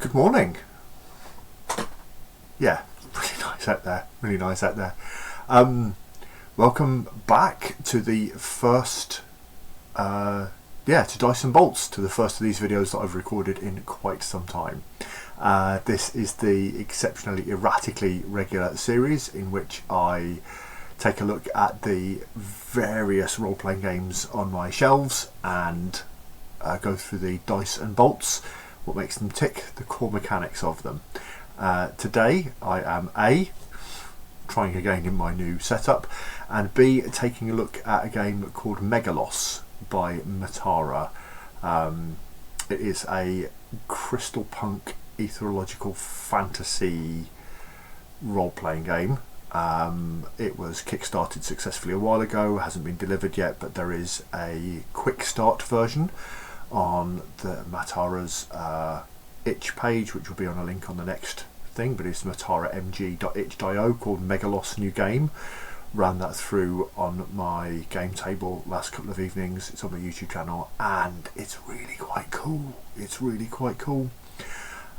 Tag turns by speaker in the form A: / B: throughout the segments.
A: Good morning. Yeah, really nice out there. Really nice out there. Welcome back to the first, to Dice and Bolts, to the first of these videos that I've recorded in quite some time. This is the exceptionally erratically regular series in which I take a look at the various role-playing games on my shelves and go through the dice and bolts, what makes them tick, the core mechanics of them. Today I am A, trying again in my new setup, and B, taking a look at a game called Megalos by Matara. It is a crystal punk ethnological fantasy role-playing game. It was kickstarted successfully a while ago, hasn't been delivered yet, but there is a quick start version on the Matara's itch page, which will be on a link on the next thing, but it's mataramg.itch.io, called Megalos New Game. Ran that through on my game table last couple of evenings. It's on my YouTube channel and it's really quite cool. It's really quite cool.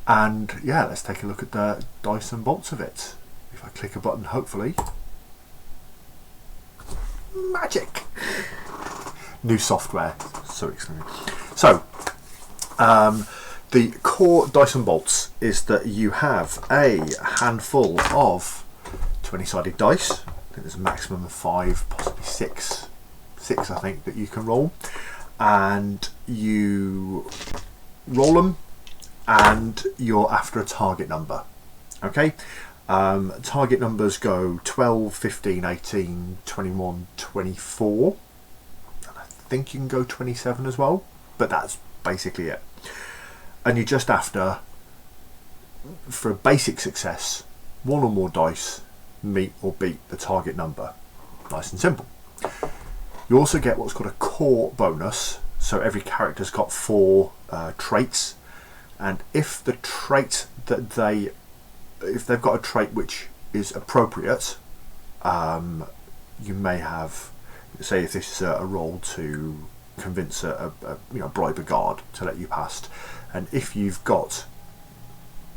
A: And yeah, let's take a look at the dice and bolts of it. If I click a button, hopefully. Magic! New software. So exciting. So, the core dice and bolts is that you have a handful of 20-sided dice. I think there's a maximum of 5, possibly 6 I think, that you can roll. And you roll them and you're after a target number. Okay? Target numbers go 12, 15, 18, 21, 24. And I think you can go 27 as well, but that's basically it. And you're just after, for a basic success, one or more dice meet or beat the target number. Nice and simple. You also get what's called a core bonus. So every character's got 4 traits, and if the trait that if they've got a trait which is appropriate, you may have, say if this is a roll to convince bribe a guard to let you past, and if you've got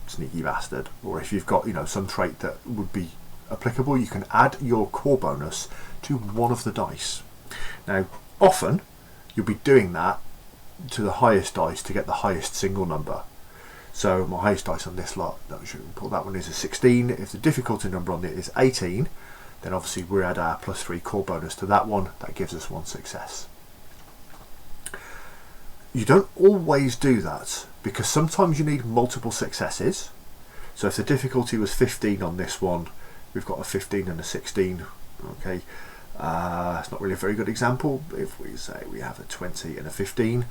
A: sneaky bastard, or if you've got some trait that would be applicable, you can add your core bonus to one of the dice. Now often you'll be doing that to the highest dice to get the highest single number. So my highest dice on this lot, that one is a 16. If the difficulty number on it is 18, then obviously we add our +3 core bonus to that one. That gives us 1 success. You don't always do that, because sometimes you need multiple successes. So if the difficulty was 15 on this one, we've got a 15 and a 16. Okay, it's not really a very good example. If we say we have a 20 and a 15,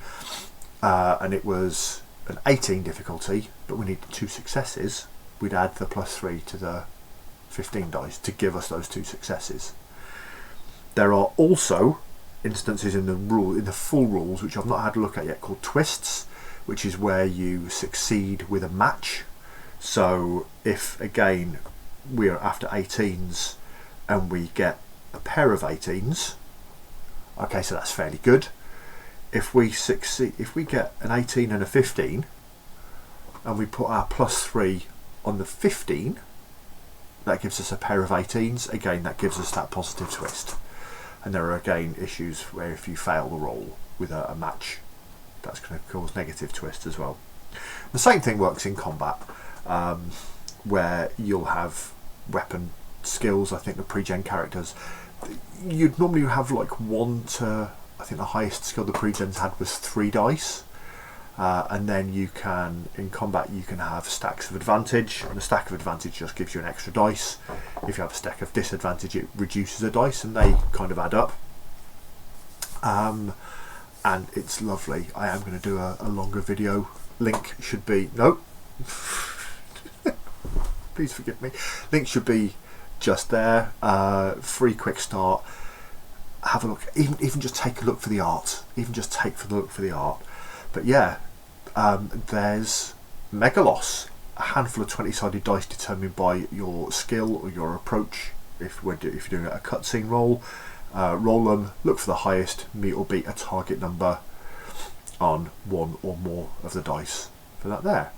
A: and it was an 18 difficulty, but we needed 2 successes, we'd add the +3 to the 15 dice to give us those 2 successes. There are also instances in the full rules, which I've not had a look at yet, called twists, which is where you succeed with a match. So if again we're after 18s and we get a pair of 18s, okay, so that's fairly good. If we get an 18 and a 15 and we put our +3 on the 15, that gives us a pair of 18s. Again, that gives us that positive twist. And there are again issues where if you fail the roll with a match, that's going to cause negative twist as well. The same thing works in combat, where you'll have weapon skills. I think the pre-gen characters, you'd normally have like 1 to, I think the highest skill the pre-gens had was 3 dice. And then you can, in combat, you can have stacks of advantage, and a stack of advantage just gives you an extra dice. If you have a stack of disadvantage, it reduces a dice, and they kind of add up. And it's lovely. I am going to do a longer video. Link should be, nope. Please forgive me. Link should be just there. Free quick start. Have a look. Even just take a look for the art. But yeah, there's Megalos, a handful of 20-sided dice determined by your skill or your approach. If you're doing a cutscene roll, roll them, look for the highest, meet or beat a target number on 1 or more of the dice for that there.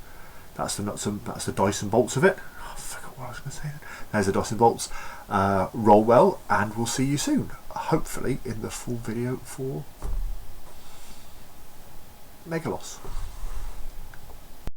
A: That's the nuts and that's the dice and bolts of it. Oh, I forgot what I was going to say. There's the dice and bolts. Roll well, and we'll see you soon. Hopefully in the full video for Megalos.